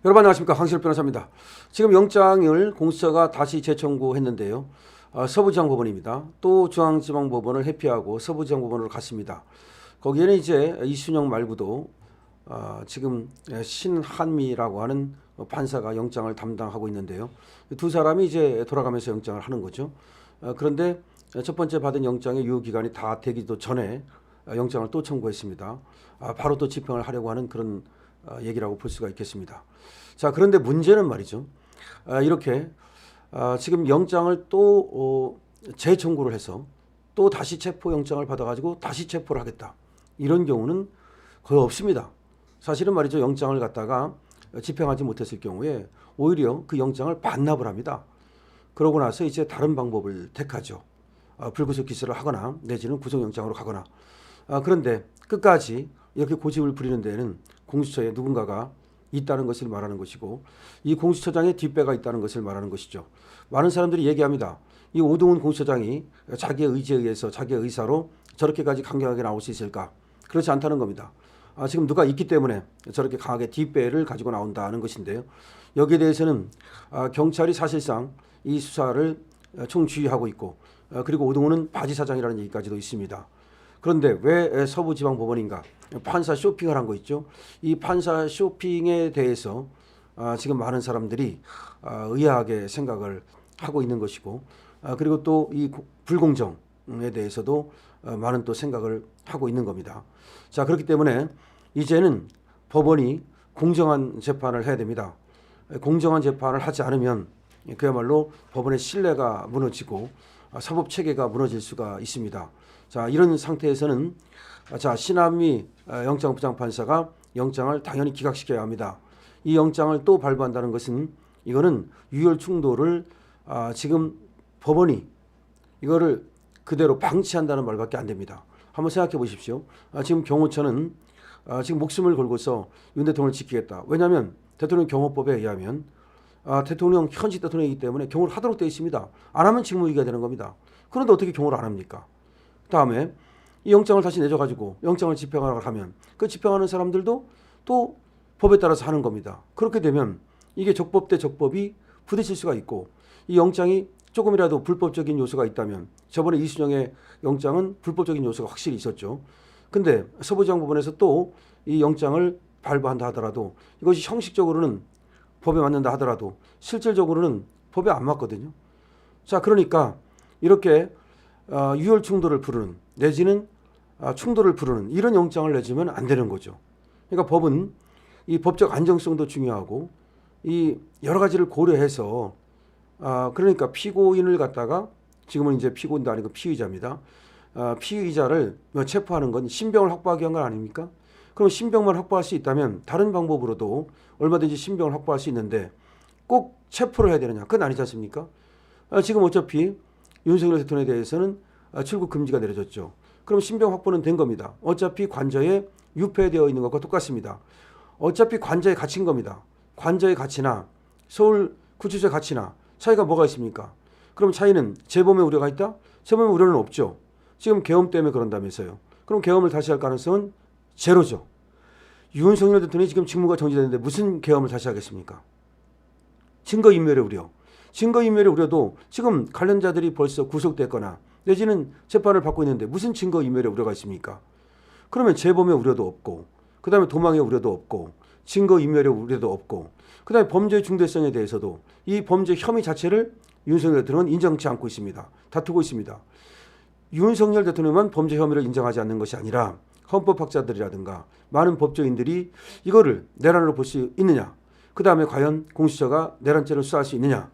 여러분 안녕하십니까, 황실업 변호사입니다. 지금 영장을 공수처가 다시 재청구했는데요. 서부지방법원입니다. 또 중앙지방법원을 회피하고 서부지방법원으로 갔습니다. 거기에는 이제 이순영 말고도 지금 신한미라고 하는 판사가 영장을 담당하고 있는데요. 두 사람이 이제 돌아가면서 영장을 하는 거죠. 그런데 첫 번째 받은 영장의 유효기간이 다 되기도 전에 영장을 또 청구했습니다. 바로 또 집행을 하려고 하는 그런 얘기라고 볼 수가 있겠습니다. 자, 그런데 문제는 말이죠. 이렇게 지금 영장을 또 재청구를 해서 또 다시 체포영장을 받아가지고 다시 체포를 하겠다, 이런 경우는 거의 없습니다. 사실은 말이죠, 영장을 갖다가 집행하지 못했을 경우에 오히려 그 영장을 반납을 합니다. 그러고 나서 이제 다른 방법을 택하죠. 불구속 기소를 하거나 내지는 구속영장으로 가거나. 그런데 끝까지 이렇게 고집을 부리는 데에는 공수처에 누군가가 있다는 것을 말하는 것이고, 이 공수처장의 뒷배가 있다는 것을 말하는 것이죠. 많은 사람들이 얘기합니다. 이 오동훈 공수처장이 자기의 의지에 의해서, 자기의 의사로 저렇게까지 강경하게 나올 수 있을까? 그렇지 않다는 겁니다. 지금 누가 있기 때문에 저렇게 강하게 뒷배를 가지고 나온다는 것인데요. 여기에 대해서는 경찰이 사실상 이 수사를 총지휘하고 있고, 그리고 오동훈은 바지사장이라는 얘기까지도 있습니다. 그런데 왜 서부지방법원인가? 판사 쇼핑을 한 거 있죠. 이 판사 쇼핑에 대해서 지금 많은 사람들이 의아하게 생각을 하고 있는 것이고, 그리고 또 이 불공정에 대해서도 많은 또 생각을 하고 있는 겁니다. 자, 그렇기 때문에 이제는 법원이 공정한 재판을 해야 됩니다. 공정한 재판을 하지 않으면 그야말로 법원의 신뢰가 무너지고 사법 체계가 무너질 수가 있습니다. 자, 이런 상태에서는 신한미 영장부장판사가 영장을 당연히 기각시켜야 합니다. 이 영장을 또 발부한다는 것은 이거는 유혈 충돌을 지금 법원이 이거를 그대로 방치한다는 말밖에 안 됩니다. 한번 생각해 보십시오. 지금 경호처는 지금 목숨을 걸고서 윤 대통령을 지키겠다. 왜냐하면 대통령 경호법에 의하면 대통령 현직 대통령이기 때문에 경호를 하도록 되어 있습니다. 안 하면 직무유기가 되는 겁니다. 그런데 어떻게 경호를 안 합니까? 다음에 이 영장을 다시 내줘가지고 영장을 집행하러 가면 그 집행하는 사람들도 또 법에 따라서 하는 겁니다. 그렇게 되면 이게 적법 대 적법이 부딪힐 수가 있고, 이 영장이 조금이라도 불법적인 요소가 있다면, 저번에 이순영의 영장은 불법적인 요소가 확실히 있었죠. 근데 서부지방법원에서 또 이 영장을 발부한다 하더라도 이것이 형식적으로는 법에 맞는다 하더라도 실질적으로는 법에 안 맞거든요. 자, 그러니까 이렇게 유혈 충돌을 부르는 내지는 충돌을 부르는 이런 영장을 내주면 안 되는 거죠. 그러니까 법은 이 법적 안정성도 중요하고 이 여러 가지를 고려해서 그러니까 피고인을 갖다가, 지금은 이제 피고인도 아니고 피의자입니다. 피의자를 체포하는 건 신병을 확보하기 위한 건 아닙니까? 그럼 신병만 확보할 수 있다면 다른 방법으로도 얼마든지 신병을 확보할 수 있는데 꼭 체포를 해야 되느냐? 그건 아니지 않습니까? 지금 어차피 윤석열 대통령에 대해서는 출국 금지가 내려졌죠. 그럼 신병 확보는 된 겁니다. 어차피 관저에 유폐되어 있는 것과 똑같습니다. 어차피 관저에 갇힌 겁니다. 관저의 가치나 서울 구치소의 가치나 차이가 뭐가 있습니까? 그럼 차이는 재범의 우려가 있다? 재범의 우려는 없죠. 지금 계엄 때문에 그런다면서요. 그럼 계엄을 다시 할 가능성은 제로죠. 윤석열 대통령이 지금 직무가 정지되는데 무슨 계엄을 다시 하겠습니까? 증거인멸의 우려. 증거인멸의 우려도 지금 관련자들이 벌써 구속됐거나 내지는 재판을 받고 있는데 무슨 증거인멸의 우려가 있습니까? 그러면 재범의 우려도 없고, 그 다음에 도망의 우려도 없고, 증거인멸의 우려도 없고, 그 다음에 범죄의 중대성에 대해서도 이 범죄 혐의 자체를 윤석열 대통령은 인정치 않고 있습니다. 다투고 있습니다. 윤석열 대통령만 범죄 혐의를 인정하지 않는 것이 아니라 헌법학자들이라든가 많은 법조인들이 이거를 내란으로 볼 수 있느냐, 그 다음에 과연 공수처가 내란죄를 수사할 수 있느냐,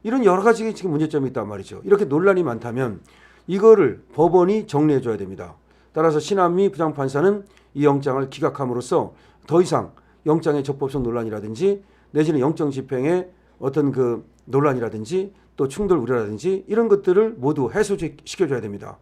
이런 여러 가지 지금 문제점이 있단 말이죠. 이렇게 논란이 많다면 이거를 법원이 정리해 줘야 됩니다. 따라서 신한미 부장판사는 이 영장을 기각함으로써 더 이상 영장의 적법성 논란이라든지 내지는 영장 집행의 어떤 그 논란이라든지 또 충돌 우려라든지 이런 것들을 모두 해소시켜줘야 됩니다.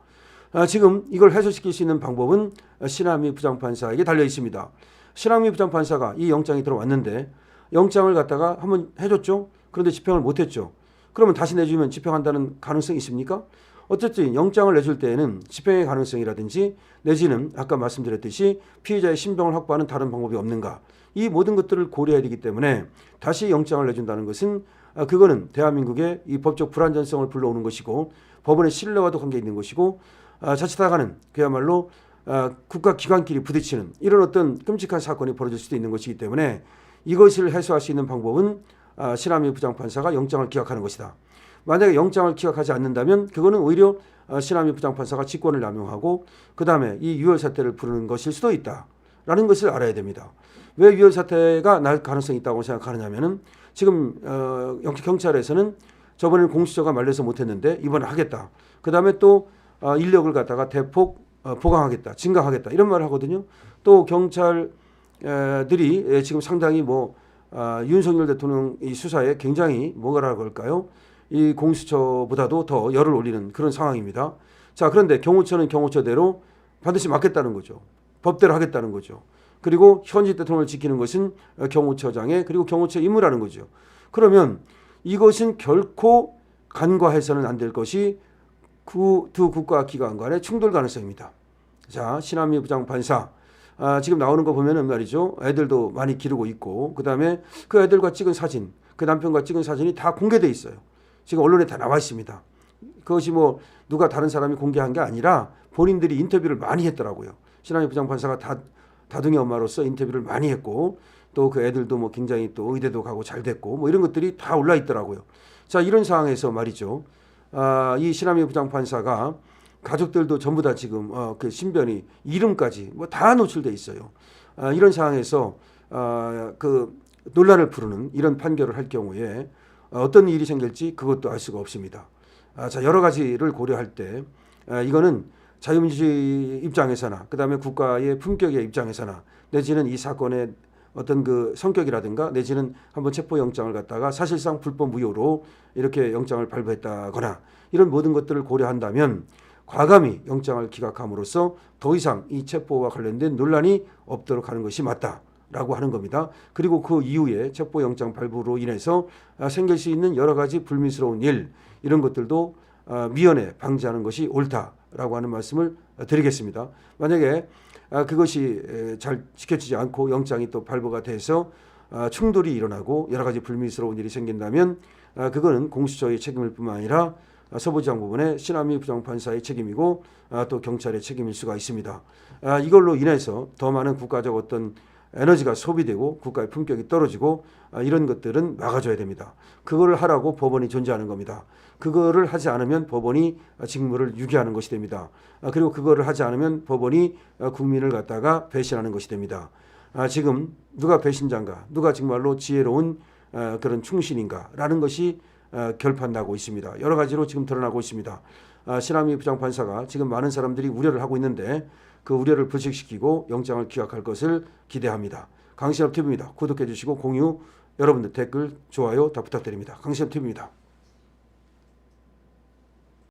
지금 이걸 해소시킬 수 있는 방법은 신한미 부장판사에게 달려 있습니다. 신한미 부장판사가 이 영장이 들어왔는데 영장을 갖다가 한번 해줬죠. 그런데 집행을 못했죠. 그러면 다시 내주면 집행한다는 가능성이 있습니까? 어쨌든 영장을 내줄 때에는 집행의 가능성이라든지 내지는 아까 말씀드렸듯이 피의자의 신병을 확보하는 다른 방법이 없는가, 이 모든 것들을 고려해야 되기 때문에 다시 영장을 내준다는 것은 그거는 대한민국의 이 법적 불안전성을 불러오는 것이고 법원의 신뢰와도 관계 있는 것이고 자칫하다가는 그야말로 국가기관끼리 부딪히는 이런 어떤 끔찍한 사건이 벌어질 수도 있는 것이기 때문에 이것을 해소할 수 있는 방법은 신하미 부장판사가 영장을 기각하는 것이다. 만약에 영장을 기각하지 않는다면 그거는 오히려 신하미 부장판사가 직권을 남용하고 그 다음에 이 유혈사태를 부르는 것일 수도 있다라는 것을 알아야 됩니다. 왜 유혈사태가 날 가능성이 있다고 생각하느냐면은 지금 경찰에서는 저번에는 공수처가 말려서 못했는데 이번에 하겠다. 그 다음에 또 인력을 갖다가 대폭 보강하겠다, 증강하겠다 이런 말을 하거든요. 또 경찰들이 지금 상당히 윤석열 대통령 이 수사에 굉장히 뭐라고 할까요? 이 공수처보다도 더 열을 올리는 그런 상황입니다. 자, 그런데 경호처는 경호처대로 반드시 맡겠다는 거죠. 법대로 하겠다는 거죠. 그리고 현직 대통령을 지키는 것은 경호처장의 그리고 경호처 임무라는 거죠. 그러면 이것은 결코 간과해서는 안 될 것이 그 두 국가기관 간의 충돌 가능성입니다. 자, 신하미 부장판사 지금 나오는 거 보면은 말이죠. 애들도 많이 기르고 있고 그 다음에 그 애들과 찍은 사진, 그 남편과 찍은 사진이 다 공개돼 있어요. 지금 언론에 다 나와 있습니다. 그것이 누가 다른 사람이 공개한 게 아니라 본인들이 인터뷰를 많이 했더라고요. 신하미 부장판사가 다둥이 엄마로서 인터뷰를 많이 했고 또 그 애들도 굉장히 또 의대도 가고 잘 됐고 이런 것들이 다 올라 있더라고요. 자, 이런 상황에서 말이죠. 이 신하미 부장판사가 가족들도 전부 다 지금 그 신변이 이름까지 다 노출돼 있어요. 이런 상황에서 그 논란을 부르는 이런 판결을 할 경우에 어떤 일이 생길지 그것도 알 수가 없습니다. 자, 여러 가지를 고려할 때 이거는 자유민주주의 입장에서나 그다음에 국가의 품격의 입장에서나 내지는 이 사건의 어떤 그 성격이라든가 내지는 한번 체포영장을 갖다가 사실상 불법 무효로 이렇게 영장을 발부했다거나 이런 모든 것들을 고려한다면 과감히 영장을 기각함으로써 더 이상 이 체포와 관련된 논란이 없도록 하는 것이 맞다라고 하는 겁니다. 그리고 그 이후에 체포영장 발부로 인해서 생길 수 있는 여러 가지 불미스러운 일 이런 것들도 미연에 방지하는 것이 옳다라고 하는 말씀을 드리겠습니다. 만약에 그것이 잘 지켜지지 않고 영장이 또 발부가 돼서 충돌이 일어나고 여러 가지 불미스러운 일이 생긴다면 그거는 공수처의 책임일 뿐만 아니라 서부지방법원의 신하미 부장판사의 책임이고 또 경찰의 책임일 수가 있습니다. 이걸로 인해서 더 많은 국가적 어떤 에너지가 소비되고 국가의 품격이 떨어지고 이런 것들은 막아줘야 됩니다. 그거를 하라고 법원이 존재하는 겁니다. 그거를 하지 않으면 법원이 직무를 유기하는 것이 됩니다. 그리고 그거를 하지 않으면 법원이 국민을 갖다가 배신하는 것이 됩니다. 지금 누가 배신자인가, 누가 정말로 지혜로운 그런 충신인가라는 것이 결판나고 있습니다. 여러 가지로 지금 드러나고 있습니다. 신하미 부장판사가 지금 많은 사람들이 우려를 하고 있는데 그 우려를 불식시키고 영장을 기각할 것을 기대합니다. 강신업TV입니다. 구독해 주시고 공유, 여러분들 댓글, 좋아요 다 부탁드립니다. 강신업TV입니다.